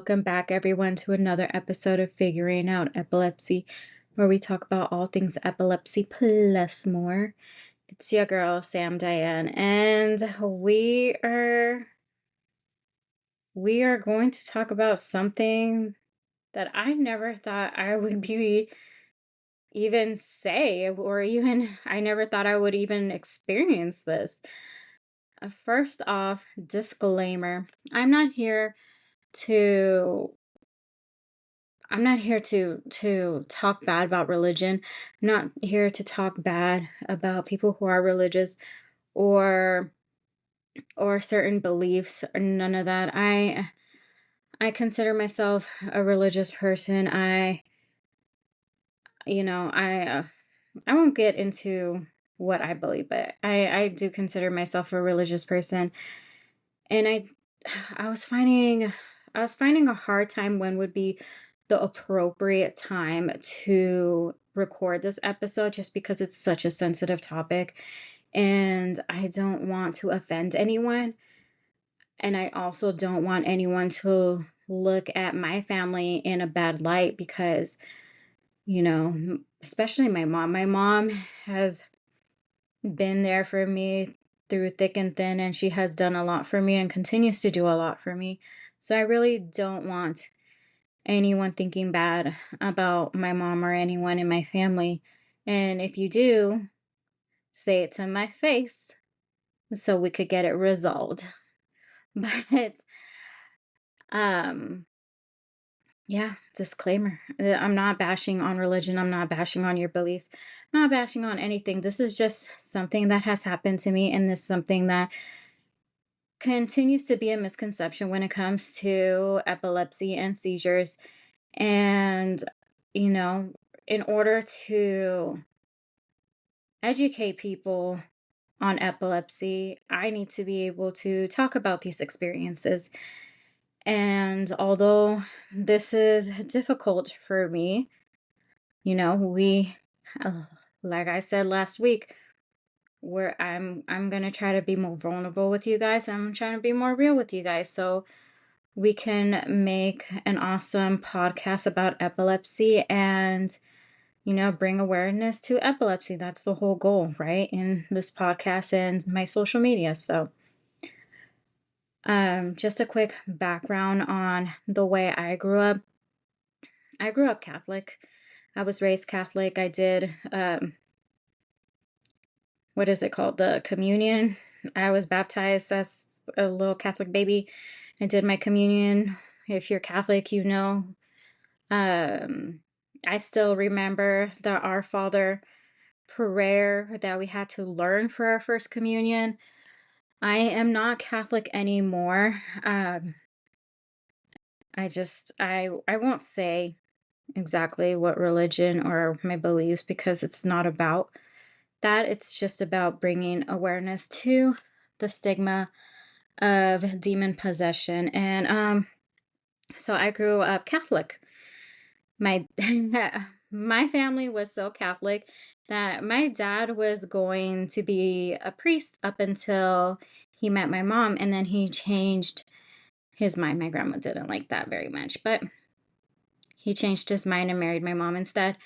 welcome back, everyone, to another episode of Figuring Out Epilepsy, where we talk about all things epilepsy plus more. It's your girl, Sam Diane, and we are going to talk about something that I never thought I would be even say, or even I never thought I would even experience this. First off, disclaimer: I'm not here to I'm not here to talk bad about religion. I'm not here to talk bad about people who are religious or certain beliefs or none of that. I consider myself a religious person. I won't get into what I believe, but I do consider myself a religious person. And I was finding a hard time when would be the appropriate time to record this episode, just because it's such a sensitive topic and I don't want to offend anyone, and I also don't want anyone to look at my family in a bad light, because especially my mom. My mom has been there for me through thick and thin, and she has done a lot for me and continues to do a lot for me. So I really don't want anyone thinking bad about my mom or anyone in my family. And if you do, say it to my face so we could get it resolved. But um yeah, disclaimer. I'm not bashing on religion. I'm not bashing on your beliefs. I'm not bashing on anything. This is just something that has happened to me, and this is something that continues to be a misconception when it comes to epilepsy and seizures. And, you know, in order to educate people on epilepsy, I need to be able to talk about these experiences. And although this is difficult for me, we, uh, like I said last week, where I'm gonna try to be more vulnerable with you guys. I'm trying to be more real with you guys, so we can make an awesome podcast about epilepsy and bring awareness to epilepsy. That's the whole goal, right? In this podcast and my social media. So, just a quick background on the way I grew up. I grew up Catholic. I was raised Catholic. I did, what is it called? The communion. I was baptized as a little Catholic baby. I did my communion. If you're Catholic, Um, I still remember the Our Father prayer that we had to learn for our first communion. I am not Catholic anymore. I won't say exactly what religion or my beliefs, because it's not about that. It's just about bringing awareness to the stigma of demon possession. And so I grew up Catholic. My my family was so Catholic that my dad was going to be a priest up until he met my mom, and then he changed his mind. My grandma didn't like that very much, but he changed his mind and married my mom instead.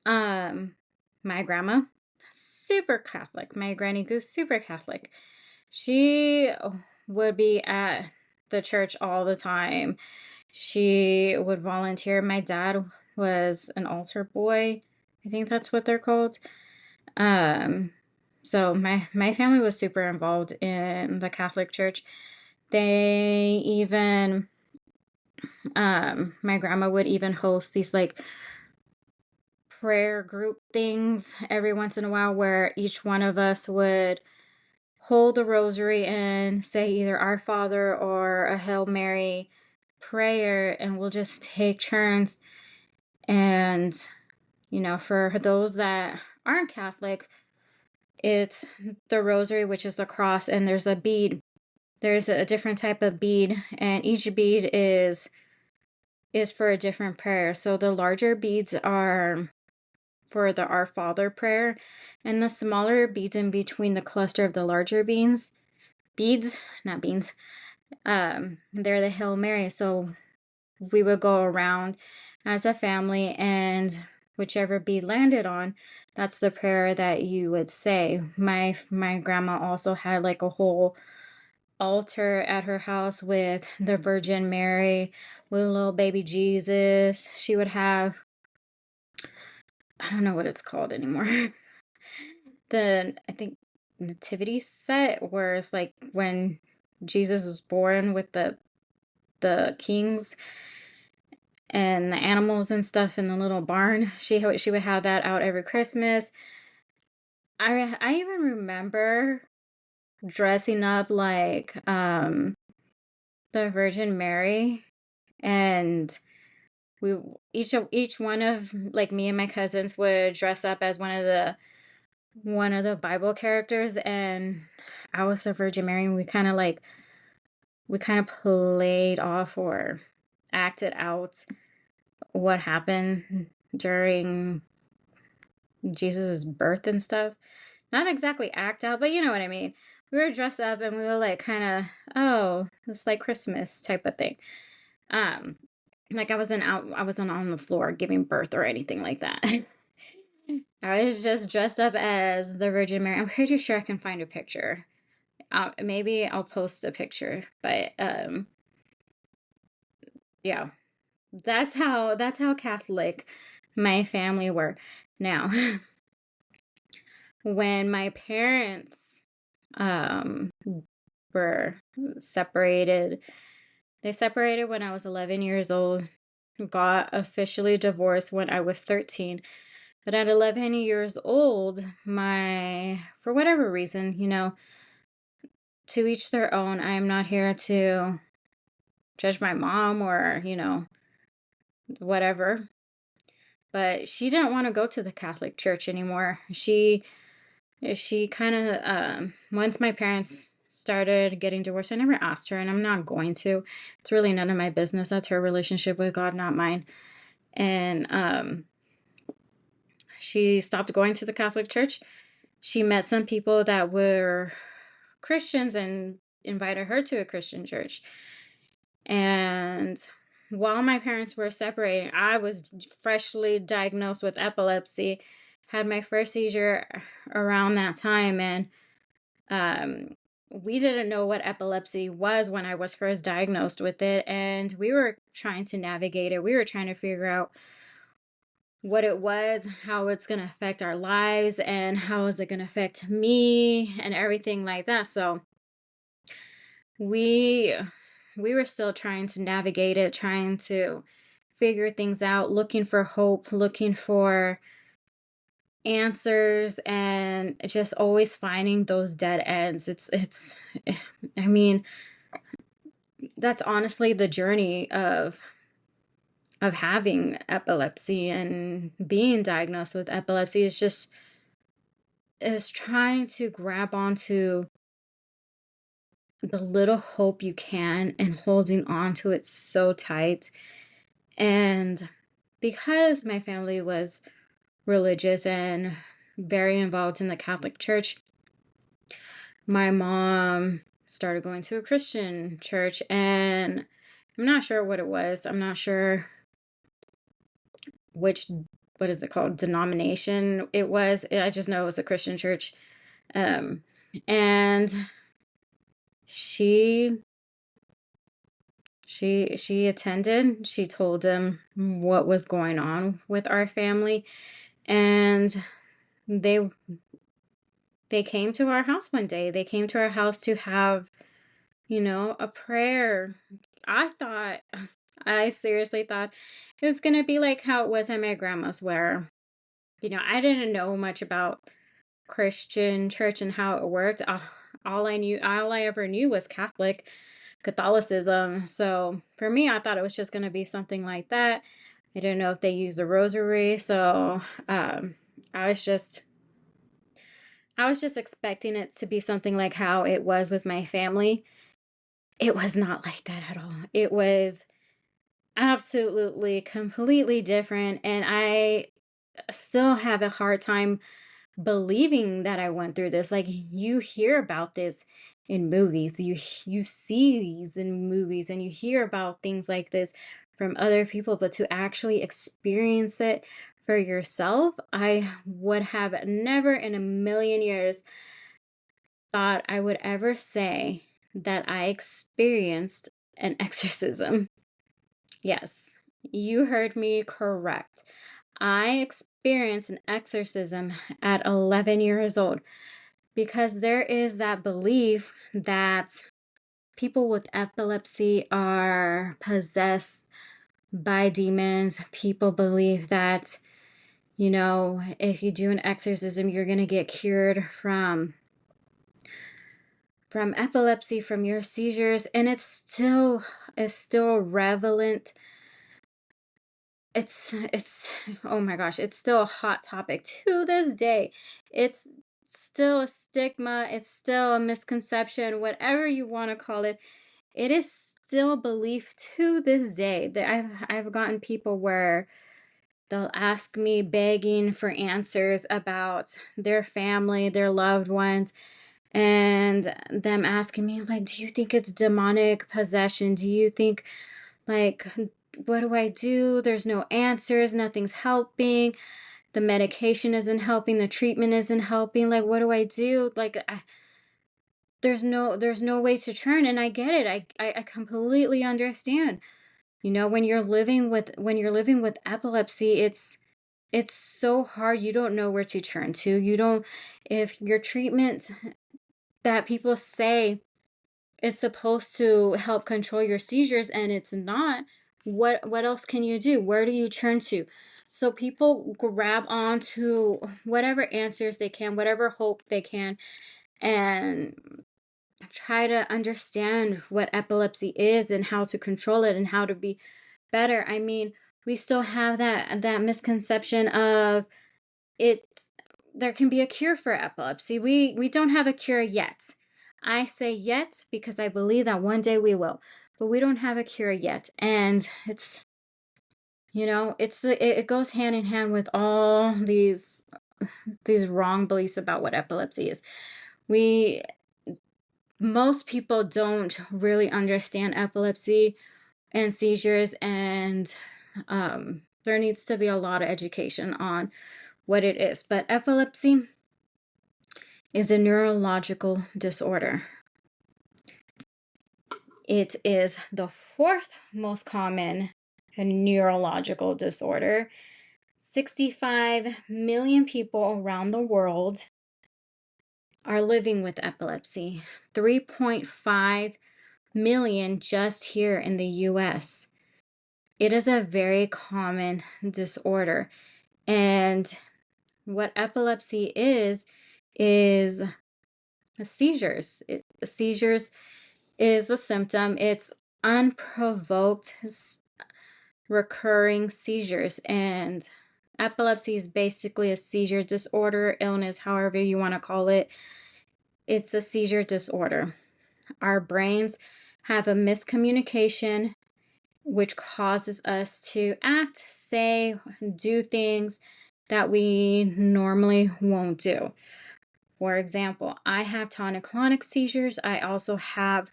Um, my grandma, super Catholic. My granny goose, super Catholic. She would be at the church all the time. She would volunteer. My dad was an altar boy. I think that's what they're called. Um, so my family was super involved in the Catholic Church. They even my grandma would even host these like prayer group things every once in a while, where each one of us would hold the rosary and say either Our Father or a Hail Mary prayer, and we'll just take turns. And for those that aren't Catholic, it's the rosary, which is the cross, and there's a bead. There's a different type of bead, and each bead is for a different prayer. So the larger beads are for the Our Father prayer, and the smaller beads in between the cluster of the larger beads, not beans, they're the Hail Mary. So we would go around as a family, and whichever bee landed on, that's the prayer that you would say. My grandma also had like a whole altar at her house with the Virgin Mary, with little baby Jesus. She would have, I don't know what it's called anymore. I think nativity set, where it's like when Jesus was born with the kings and the animals and stuff in the little barn. She would have that out every Christmas. I even remember dressing up like the Virgin Mary, and we each one of, like, me and my cousins would dress up as one of the Bible characters, and I was the Virgin Mary, and we kind of played off or acted out what happened during Jesus's birth and stuff. Not exactly act out, but you know what I mean. We were dressed up and we were like kind of, oh, it's like Christmas type of thing. Um, like I wasn't on the floor giving birth or anything like that. I was just dressed up as the Virgin Mary. I'm pretty sure I can find a picture. Maybe I'll post a picture, but yeah, that's how Catholic my family were. Now, when my parents um were separated, they separated when I was 11 years old, got officially divorced when I was 13. But at 11 years old, for whatever reason, to each their own. I am not here to judge my mom or, whatever. But she didn't want to go to the Catholic Church anymore. She kind of, once my parents started getting divorced, I never asked her, and I'm not going to. It's really none of my business. That's her relationship with God, not mine. And she stopped going to the Catholic Church. She met some people that were Christians and invited her to a Christian church. And while my parents were separating, I was freshly diagnosed with epilepsy, had my first seizure around that time, and um, we didn't know what epilepsy was when I was first diagnosed with it, and we were trying to navigate it. We were trying to figure out what it was, how it's going to affect our lives, and how is it going to affect me, and everything like that. So we we were still trying to navigate it, trying to figure things out, looking for hope, looking for answers, and just always finding those dead ends. It's I mean, that's honestly the journey of having epilepsy and being diagnosed with epilepsy, is trying to grab onto the little hope you can and holding on to it so tight. And because my family was religious and very involved in the Catholic Church, my mom started going to a Christian church, and I'm not sure what it was. I'm not sure which, what is it called, denomination it was. I just know it was a Christian church. Um, and she she attended. She told them what was going on with our family, and they they came to our house one day. They came to our house to have, a prayer. I thought, I seriously thought it was going to be like how it was at my grandma's, where, I didn't know much about Christian church and how it worked. All I ever knew was Catholicism. So for me, I thought it was just going to be something like that. I didn't know if they used the rosary. So I was just I was just expecting it to be something like how it was with my family. It was not like that at all. It was absolutely completely different. And I still have a hard time believing that I went through this. Like, you hear about this in movies. You see these in movies, and you hear about things like this from other people, but to actually experience it for yourself, I would have never in a million years thought I would ever say that I experienced an exorcism. Yes, you heard me correct. I experienced an exorcism at 11 years old because there is that belief that people with epilepsy are possessed by demons. People believe that, if you do an exorcism, you're going to get cured from epilepsy, from your seizures, and it's still relevant. It's oh my gosh, it's still a hot topic to this day. It's still a stigma, it's still a misconception, whatever you want to call it. It is still a belief to this day. That I've gotten people where they'll ask me begging for answers about their family, their loved ones, and them asking me like, do you think it's demonic possession? Do you think, like, what do I do? There's no answers, nothing's helping. The medication isn't helping, the treatment isn't helping. Like, what do I do? Like, there's no way to turn, and I get it. I completely understand. When you're living with epilepsy, it's so hard. You don't know where to turn to. You don't If your treatment that people say is supposed to help control your seizures and it's not, what else can you do? Where do you turn to? So people grab onto whatever answers they can, whatever hope they can, and try to understand what epilepsy is and how to control it and how to be better. I mean, we still have that misconception of it there can be a cure for epilepsy. We don't have a cure yet. I say yet because I believe that one day we will, but we don't have a cure yet. And it goes hand in hand with all these wrong beliefs about what epilepsy is. We Most people don't really understand epilepsy and seizures, and there needs to be a lot of education on what it is. But epilepsy is a neurological disorder. It is the fourth most common neurological disorder. 65 million people around the world are living with epilepsy. 3.5 million just here in the US. It is a very common disorder. And what epilepsy is seizures. Seizures is a symptom. It's unprovoked recurring seizures. And epilepsy is basically a seizure disorder, illness, however you want to call it. It's a seizure disorder. Our brains have a miscommunication, which causes us to act, say, do things that we normally won't do. For example, I have tonic-clonic seizures. I also have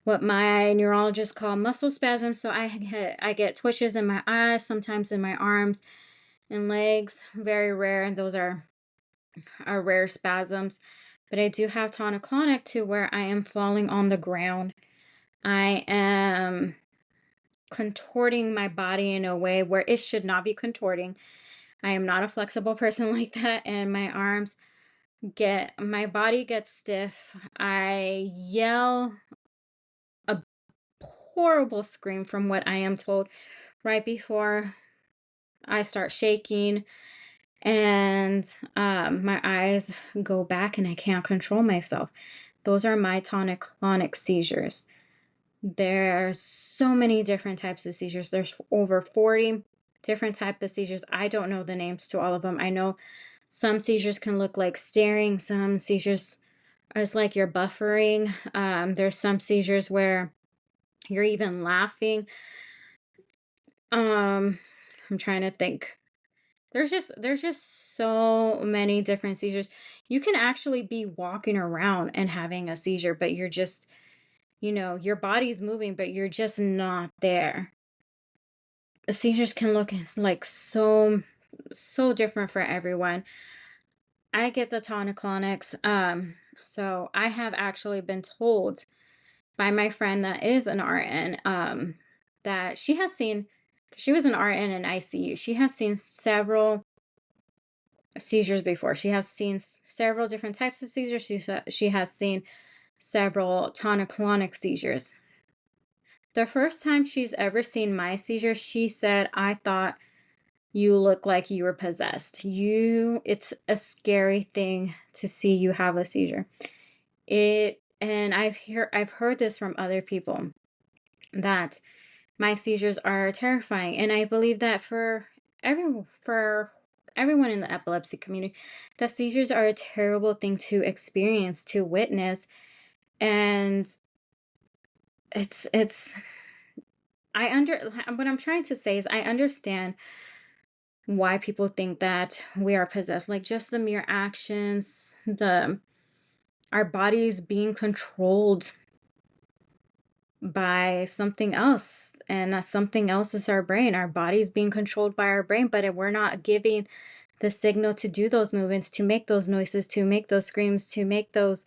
what my neurologists call muscle spasms. So I get twitches in my eyes, sometimes in my arms and legs. Very rare. Those are rare spasms. But I do have tonic-clonic to where I am falling on the ground. I am contorting my body in a way where it should not be contorting. I am not a flexible person like that, and my body gets stiff. I yell a horrible scream from what I am told right before I start shaking, and my eyes go back and I can't control myself. Those are my tonic-clonic seizures. There's so many different types of seizures. There's over 40 different types of seizures. I don't know the names to all of them. I know some seizures can look like staring. Some seizures is like you're buffering. There's some seizures where you're even laughing. I'm trying to think. There's just so many different seizures. You can actually be walking around and having a seizure, but you're just, your body's moving, but you're just not there. seizures can look like so different for everyone. I get the tonic-clonics. So I have actually been told by my friend that is an RN, that she has seen, she was an RN in ICU. She has seen several seizures before. She has seen several different types of seizures. She has seen several tonic-clonic seizures. The first time she's ever seen my seizure, she said, "I thought you look like you were possessed. It's a scary thing to see you have a seizure." And I've heard this from other people, that my seizures are terrifying, and I believe that for everyone in the epilepsy community, that seizures are a terrible thing to experience, to witness, and it's I under what I'm trying to say is I understand why people think that we are possessed, like just the mere actions, the our bodies being controlled by something else, and that something else is our brain. Our body's being controlled by our brain, but if we're not giving the signal to do those movements, to make those noises, to make those screams, to make those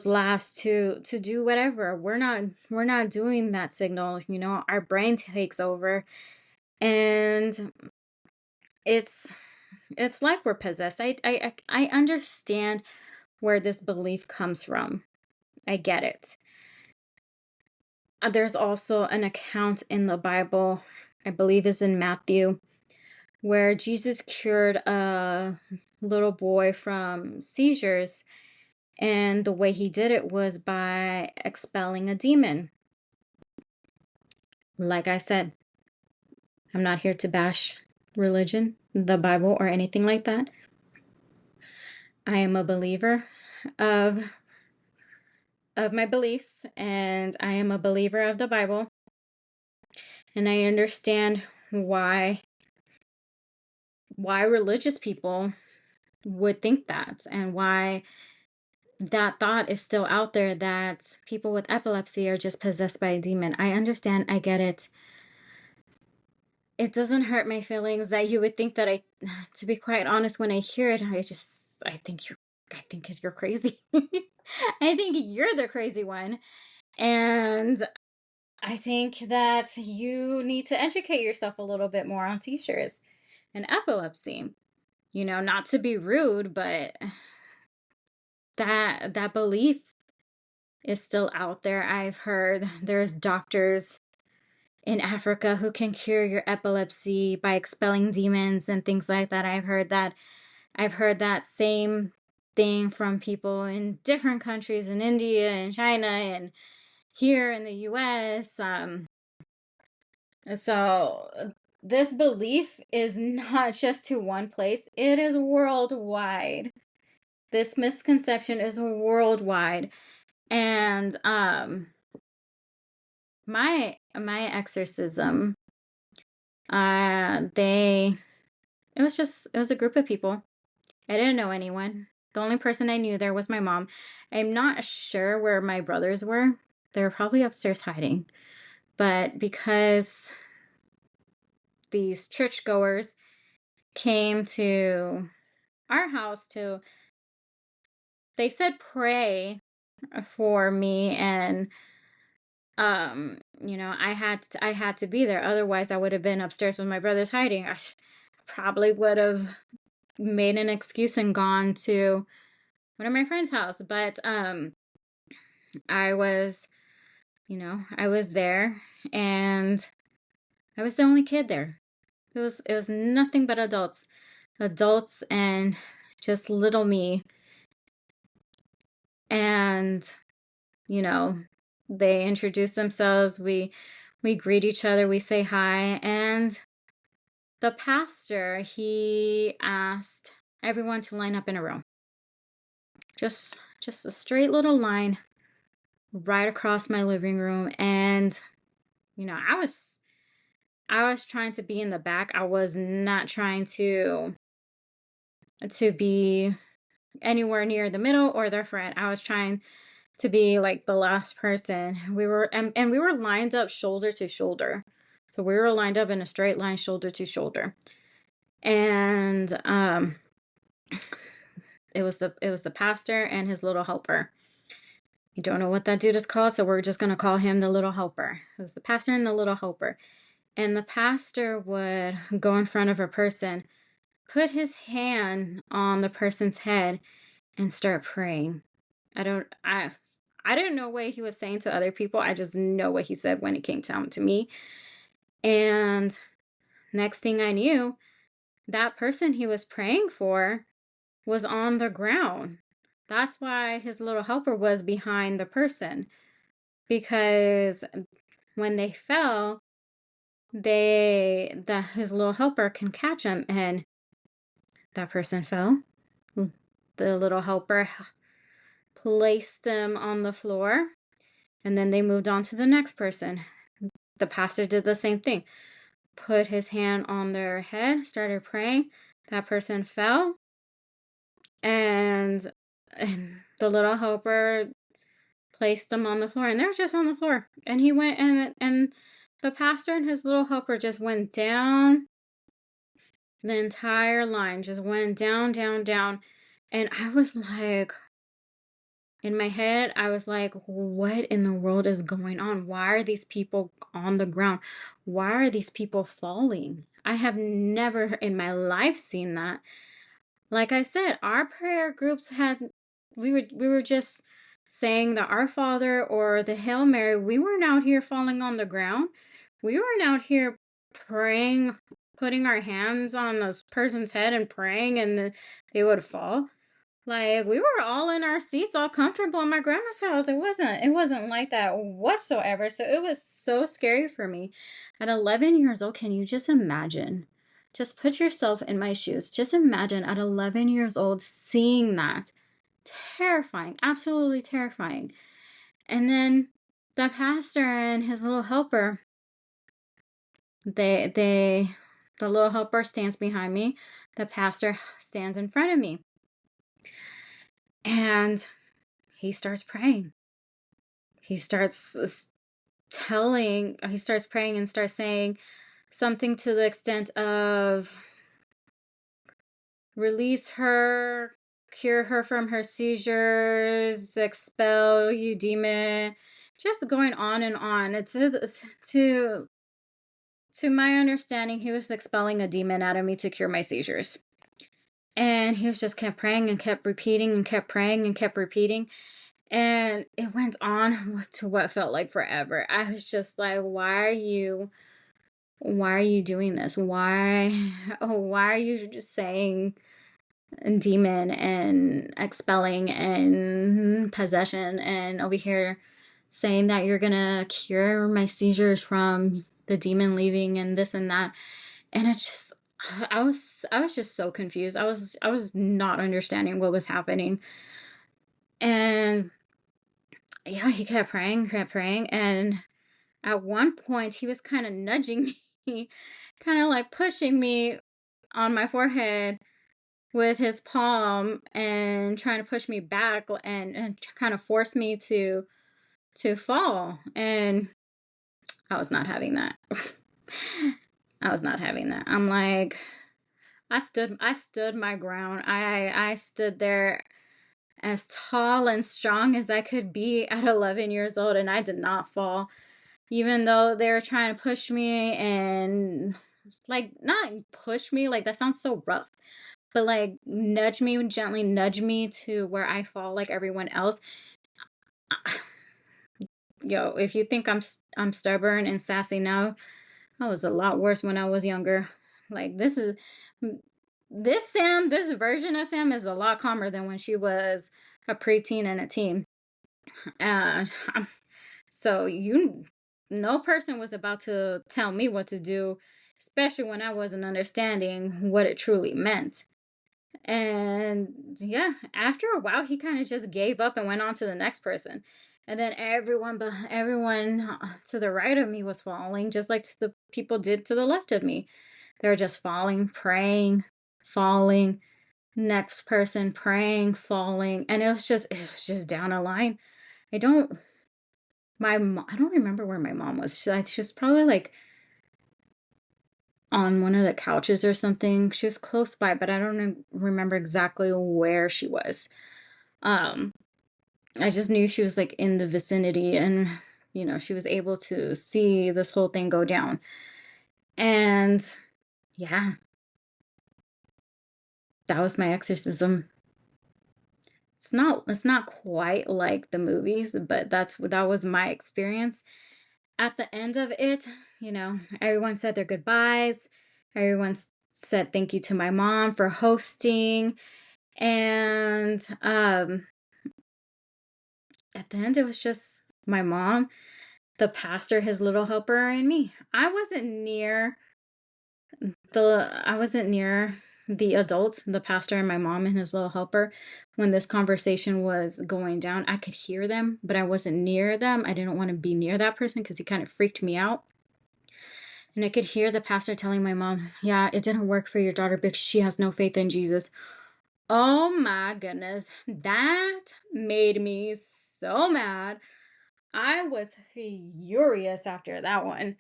laughs, to do whatever, we're not doing that signal. Our brain takes over, and it's it's like we're possessed. I understand where this belief comes from. I get it. There's also an account in the Bible, I believe is in Matthew, where Jesus cured a little boy from seizures. And the way he did it was by expelling a demon. Like I said, I'm not here to bash religion, the Bible, or anything like that. I am a believer of my beliefs, and I am a believer of the Bible, and I understand why religious people would think that, and why that thought is still out there, that people with epilepsy are just possessed by a demon. I understand, I get it. It doesn't hurt my feelings that you would think that to be quite honest, when I hear it, I think you're crazy. I think you're the crazy one. And I think that you need to educate yourself a little bit more on seizures and epilepsy. Not to be rude, but that belief is still out there. I've heard there's doctors in Africa who can cure your epilepsy by expelling demons and things like that. I've heard that same thing from people in different countries, in India and China and here in the US. So this belief is not just to one place, it is worldwide. This misconception is worldwide. And my exorcism, they it was a group of people. I didn't know anyone. The only person I knew there was my mom. I'm not sure where my brothers were. They were probably upstairs hiding. But because these churchgoers came to our house they said pray for me, and I had to be there. Otherwise I would have been upstairs with my brothers hiding. I probably would have made an excuse and gone to one of my friend's house. But I was, I was there, and I was the only kid there. It was nothing but adults and just little me. And you know, they introduce themselves, we greet each other, we say hi, and the pastor, he asked everyone to line up in a row. Just a straight little line right across my living room. And I was trying to be in the back. I was not trying to be anywhere near the middle or the front. I was trying to be like the last person. We were and we were lined up shoulder to shoulder. So we were lined up in a straight line, shoulder to shoulder. And it was the pastor and his little helper. You don't know what that dude is called, so we're just gonna call him the little helper. It was the pastor and the little helper. And the pastor would go in front of a person, put his hand on the person's head, and start praying. I don't I didn't know what he was saying to other people. I just know what he said when it came down to me. And next thing I knew, that person he was praying for was on the ground. That's why his little helper was behind the person, because when they fell, his little helper can catch him, and that person fell. The little helper placed him on the floor, and then they moved on to the next person. The pastor did the same thing. Put his hand on their head, started praying. That person fell, and, the little helper placed them on the floor, and they're just on the floor. And he went, and the pastor and his little helper just went down. The entire line just went down, down, down. And I was like, in my head, I was like, what in the world is going on? Why are these people on the ground? Why are these people falling? I have never in my life seen that. Like I said, our prayer groups we were just saying the Our Father or the Hail Mary. We weren't out here falling on the ground. We weren't out here praying, putting our hands on this person's head and praying, and they would fall. Like, we were all in our seats, all comfortable in my grandma's house. It wasn't like that whatsoever. So it was so scary for me. At 11 years old, can you just imagine? Just put yourself in my shoes. Just imagine at 11 years old seeing that. Terrifying, absolutely terrifying. And then the pastor and his little helper, the little helper stands behind me. The pastor stands in front of me. And he starts praying. He starts he starts praying and starts saying something to the extent of, release her, cure her from her seizures, expel you demon, just going on and on. To my understanding, he was expelling a demon out of me to cure my seizures. And he was just kept praying and kept repeating and kept praying and kept repeating. And it went on to what felt like forever. I was just like, why are you doing this? Why are you just saying demon and expelling and possession, and over here saying that you're gonna cure my seizures from the demon leaving and this and that? And it's just, I was just so confused. I was not understanding what was happening. And yeah, he kept praying, and at one point he was kind of nudging me, kind of like pushing me on my forehead with his palm and trying to push me back, and kind of force me to fall. And I was not having that. I was not having that. I'm like, I stood my ground. I stood there as tall and strong as I could be at 11 years old, and I did not fall. Even though they were trying to push me and, like, not push me, like that sounds so rough, but like nudge me, gently nudge me to where I fall like everyone else. Yo, if you think I'm stubborn and sassy now, I was a lot worse when I was younger. Like, this version of Sam is a lot calmer than when she was a preteen and a teen. Uh, so no person was about to tell me what to do, especially when I wasn't understanding what it truly meant. And yeah, after a while, he kind of just gave up and went on to the next person. And then everyone to the right of me was falling, just like the people did to the left of me. They were just falling, praying, falling. Next person praying, falling, and it was just down a line. I don't remember where my mom was. She was probably like on one of the couches or something. She was close by, but I don't remember exactly where she was. Um, I just knew she was like in the vicinity, and she was able to see this whole thing go down. And yeah, that was my exorcism. It's not quite like the movies, but that was my experience. At the end of it, everyone said their goodbyes. Everyone said thank you to my mom for hosting. And at the end, it was just my mom, the pastor, his little helper, and me. I wasn't near the adults, the pastor and my mom and his little helper, when this conversation was going down. I could hear them, but I wasn't near them. I didn't want to be near that person because he kind of freaked me out. And I could hear the pastor telling my mom, yeah, it didn't work for your daughter because she has no faith in Jesus. Oh my goodness. That made me so mad. I was furious after that one.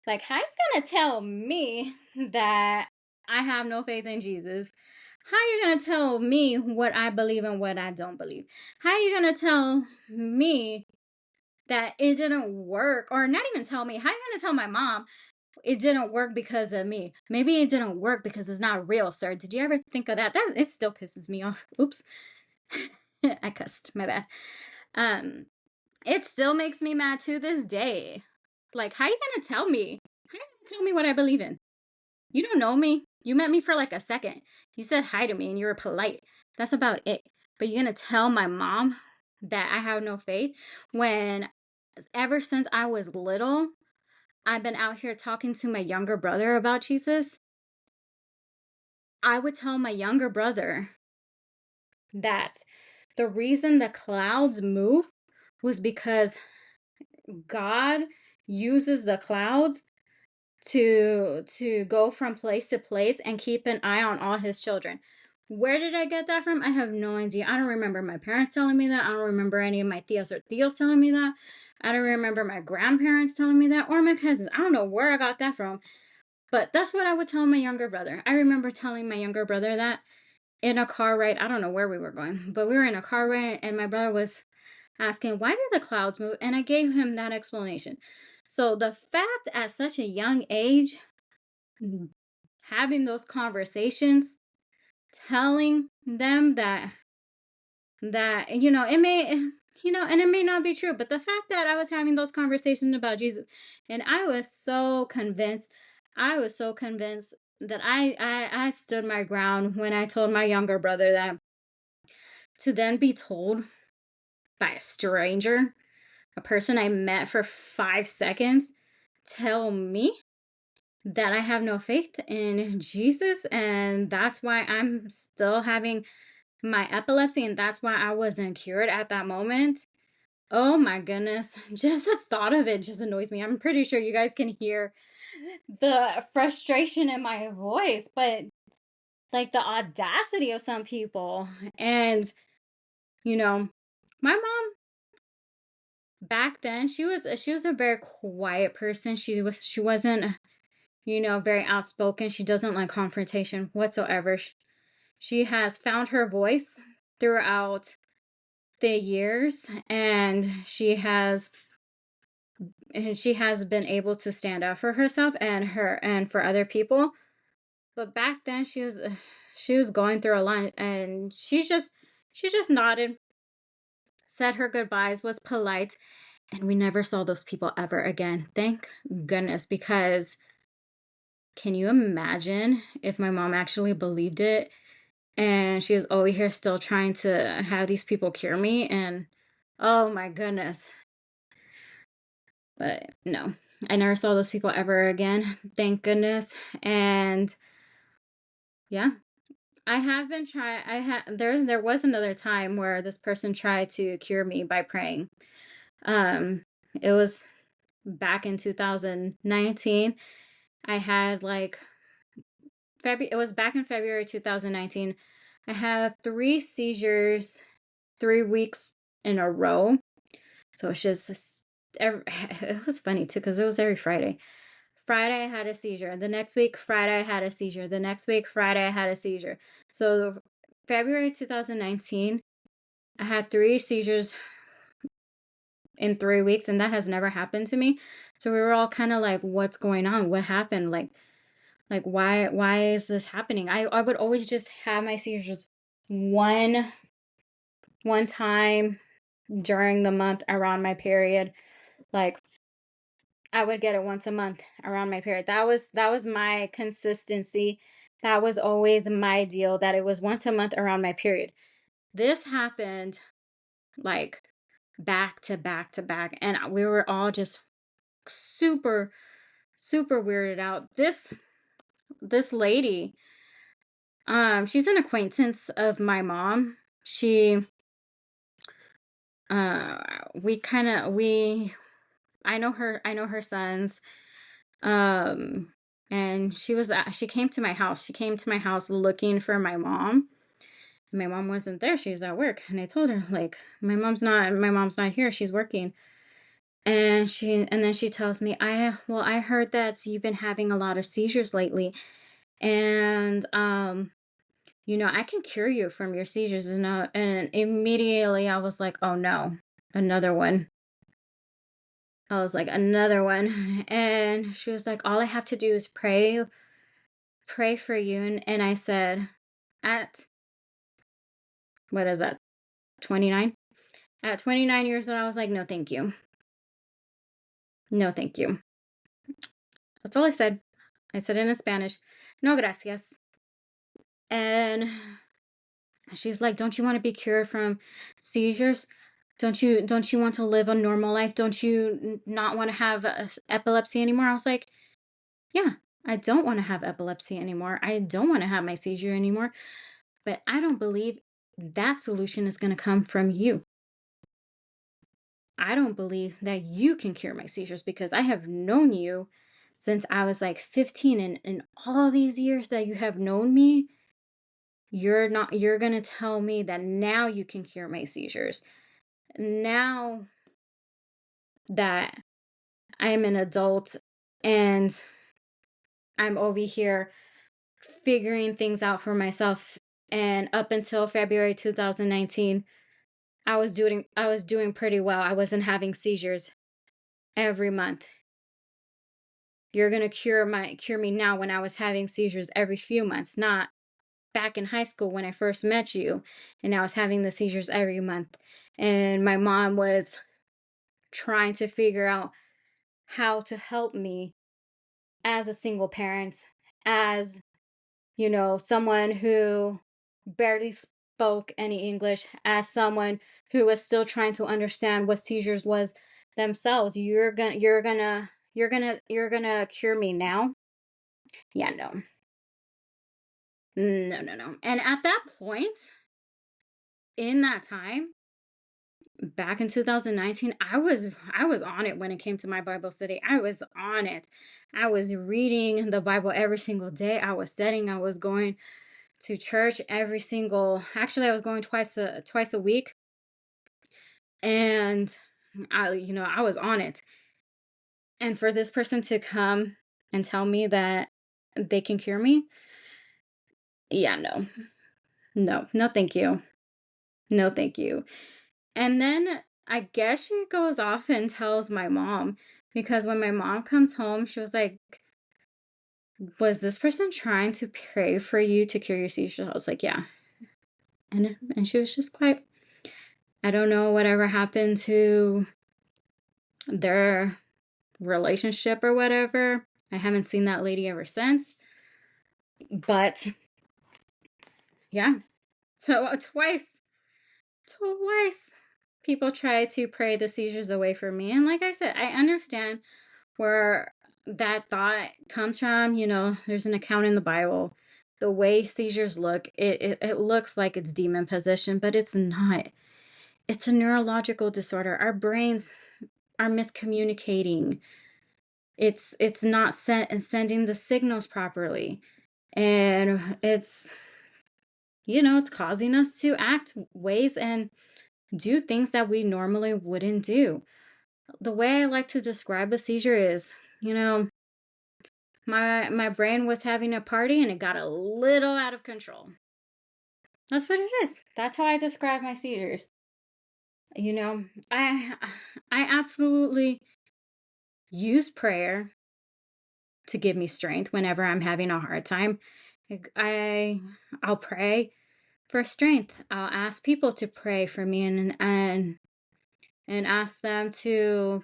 Like, how you gonna tell me that I have no faith in Jesus? How you gonna tell me what I believe and what I don't believe? How you gonna tell me that it didn't work? Or not even tell me, how you gonna tell my mom it didn't work because of me? Maybe it didn't work because it's not real, sir. Did you ever think of that? It still pisses me off. Oops. I cussed, my bad. Um, it still makes me mad to this day. Like, how you gonna tell me? How you gonna tell me what I believe in? You don't know me. You met me for like a second. You said hi to me and you were polite. That's about it. But you're gonna tell my mom that I have no faith when ever since I was little, I've been out here talking to my younger brother about Jesus. I would tell my younger brother that the reason the clouds move was because God uses the clouds to go from place to place and keep an eye on all his children. Where did I get that from? I have no idea. I don't remember my parents telling me that. I don't remember any of my tias or tios telling me that. I don't remember my grandparents telling me that or my cousins. I don't know where I got that from, but that's what I would tell my younger brother. I remember telling my younger brother that in a car ride. I don't know where we were going, but we were in a car ride and my brother was asking, why do the clouds move? And I gave him that explanation. So the fact at such a young age, having those conversations, telling them that it may and it may not be true, but the fact that I was having those conversations about Jesus, and I was so convinced that I stood my ground when I told my younger brother that, to then be told by a stranger, a person I met for 5 seconds, tell me that I have no faith in Jesus, and that's why I'm still having my epilepsy, and that's why I wasn't cured at that moment. Oh my goodness. Just the thought of it just annoys me. I'm pretty sure you guys can hear the frustration in my voice, but like the audacity of some people. And, you know, my mom back then, she was a very quiet person. She wasn't, very outspoken. She doesn't like confrontation whatsoever. She has found her voice throughout the years, and she has been able to stand up for herself and for other people. But back then she was going through a lot, and she just nodded, said her goodbyes, was polite, and we never saw those people ever again. Thank goodness, because can you imagine if my mom actually believed it and she was over here still trying to have these people cure me? And oh my goodness. But no, I never saw those people ever again. Thank goodness. And yeah, I have been trying. There was another time where this person tried to cure me by praying. It was back in 2019. I had like It was back in February 2019. I had 3 seizures, 3 weeks in a row. So it's just it was funny too because it was every Friday. Friday I had a seizure. The next week, Friday I had a seizure. The next week, Friday I had a seizure. So February 2019, I had 3 seizures in 3 weeks, and that has never happened to me. So we were all kind of like, what's going on? What happened? Like why is this happening? I would always just have my seizures one one time during the month around my period. Like I would get it once a month around my period. That was my consistency. That was always my deal, that it was once a month around my period. This happened like back to back to back, and we were all just super super weirded out. This lady, she's an acquaintance of my mom. She we kind of we I know her sons. Um, and she came to my house. She came to my house looking for my mom. My mom wasn't there. She was at work. And I told her, like, my mom's not here. She's working. And then she tells me, I heard that you've been having a lot of seizures lately. And I can cure you from your seizures. And immediately I was like, oh no, another one. I was like, another one. And she was like, all I have to do is pray for you. And I said, at what is that, 29? At 29 years old, I was like, no, thank you. No, thank you. That's all I said. I said it in Spanish, no gracias. And she's like, don't you want to be cured from seizures? Don't you want to live a normal life? Don't you not want to have epilepsy anymore? I was like, yeah, I don't want to have epilepsy anymore. I don't want to have my seizure anymore. But I don't believe that solution is going to come from you. I don't believe that you can cure my seizures, because I have known you since I was like 15. And in all these years that you have known me, you're going to tell me that now you can cure my seizures. Now that I'm an adult and I'm over here figuring things out for myself. And up until February 2019, I was doing pretty well. I wasn't having seizures every month. You're going to cure me now when I was having seizures every few months, not back in high school when I first met you and I was having the seizures every month. And my mom was trying to figure out how to help me as a single parent, as someone who barely spoke any English, as someone who was still trying to understand what seizures was themselves. You're gonna cure me now? Yeah, no. No, no, no. And at that point, in that time, back in 2019, I was on it when it came to my Bible study. I was on it. I was reading the Bible every single day. I was studying. I was going to church actually I was going twice a week. And I was on it. And for this person to come and tell me that they can cure me, yeah, no. No, no, thank you. No, thank you. And then I guess she goes off and tells my mom, because when my mom comes home, she was like, was this person trying to pray for you to cure your seizures? I was like, yeah. And she was just quiet. I don't know whatever happened to their relationship or whatever. I haven't seen that lady ever since. But yeah. So twice people try to pray the seizures away from me. And like I said, I understand where that thought comes from. There's an account in the Bible. The way seizures look, it looks like it's demon possession, but it's not. It's a neurological disorder. Our brains are miscommunicating. It's not sending the signals properly. And it's causing us to act ways and do things that we normally wouldn't do. The way I like to describe a seizure is, My brain was having a party and it got a little out of control. That's what it is. That's how I describe my seizures. You know, I absolutely use prayer to give me strength whenever I'm having a hard time. Like, I'll pray for strength. I'll ask people to pray for me and ask them to,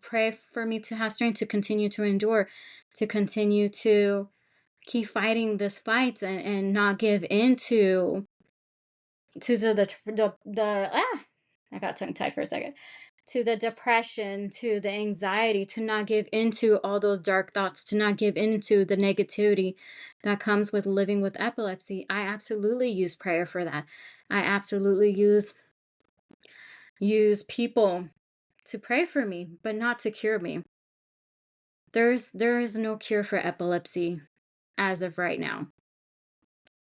pray for me to have strength to continue to endure, to continue to keep fighting this fight and not give in to I got tongue tied for a second, to the depression, to the anxiety, to not give into all those dark thoughts, to not give into the negativity that comes with living with epilepsy. I absolutely use prayer for that. I absolutely use people to pray for me, but not to cure me. There is no cure for epilepsy as of right now.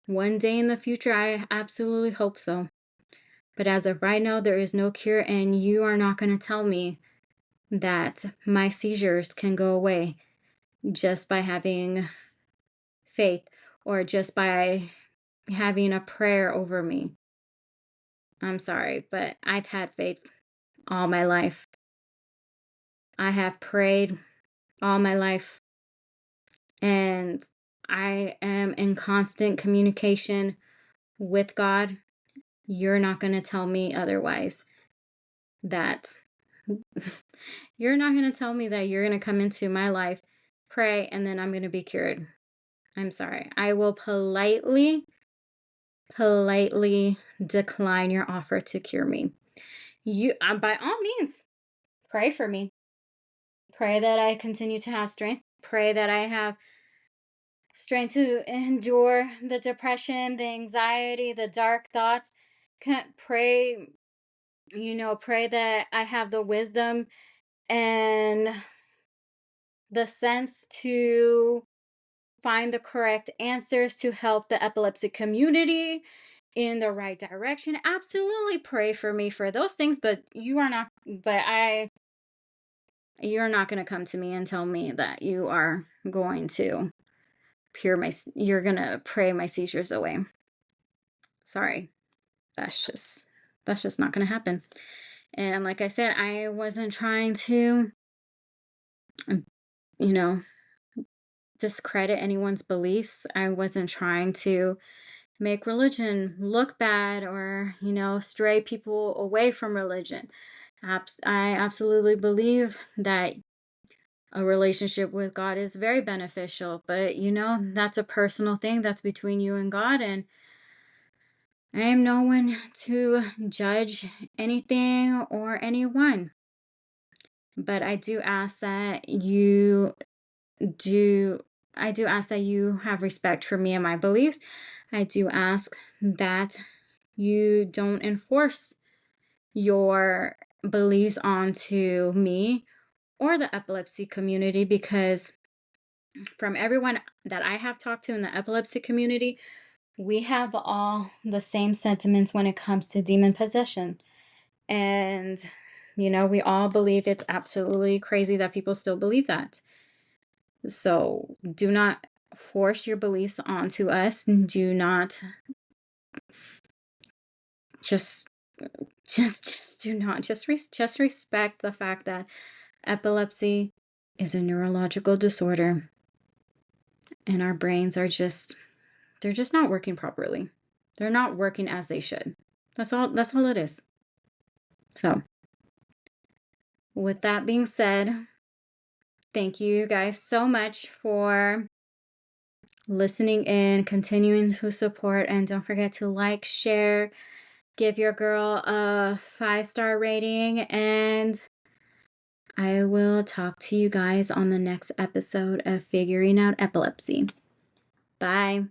One day in the future, I absolutely hope so. But as of right now, there is no cure, and you are not going to tell me that my seizures can go away just by having faith or just by having a prayer over me. I'm sorry, but I've had faith all my life. I have prayed all my life, and I am in constant communication with God. You're not going to tell me otherwise. That you're not going to tell me that you're going to come into my life, pray, and then I'm going to be cured. I'm sorry. I will politely decline your offer to cure me. You, by all means, pray for me. Pray that I continue to have strength. Pray that I have strength to endure the depression, the anxiety, the dark thoughts. Pray, pray that I have the wisdom and the sense to find the correct answers to help the epilepsy community in the right direction. Absolutely pray for me for those things, but you're not going to come to me and tell me that you are going to you're going to pray my seizures away. Sorry. That's just not going to happen. And like I said, I wasn't trying to, you know, discredit anyone's beliefs. I wasn't trying to make religion look bad or, stray people away from religion. I absolutely believe that a relationship with God is very beneficial, but that's a personal thing that's between you and God, and I am no one to judge anything or anyone. But do I do ask that you have respect for me and my beliefs. I do ask that you don't enforce your beliefs onto me or the epilepsy community, because from everyone that I have talked to in the epilepsy community, we have all the same sentiments when it comes to demon possession. And, we all believe it's absolutely crazy that people still believe that. So do not force your beliefs onto us. Do not just do not just respect the fact that epilepsy is a neurological disorder and our brains are they're just not working properly. They're not working as they should. That's all it is. So, with that being said, thank you guys so much for listening in, continuing to support, and don't forget to like, share, give your girl a 5-star rating, and I will talk to you guys on the next episode of Figuring Out Epilepsy. Bye.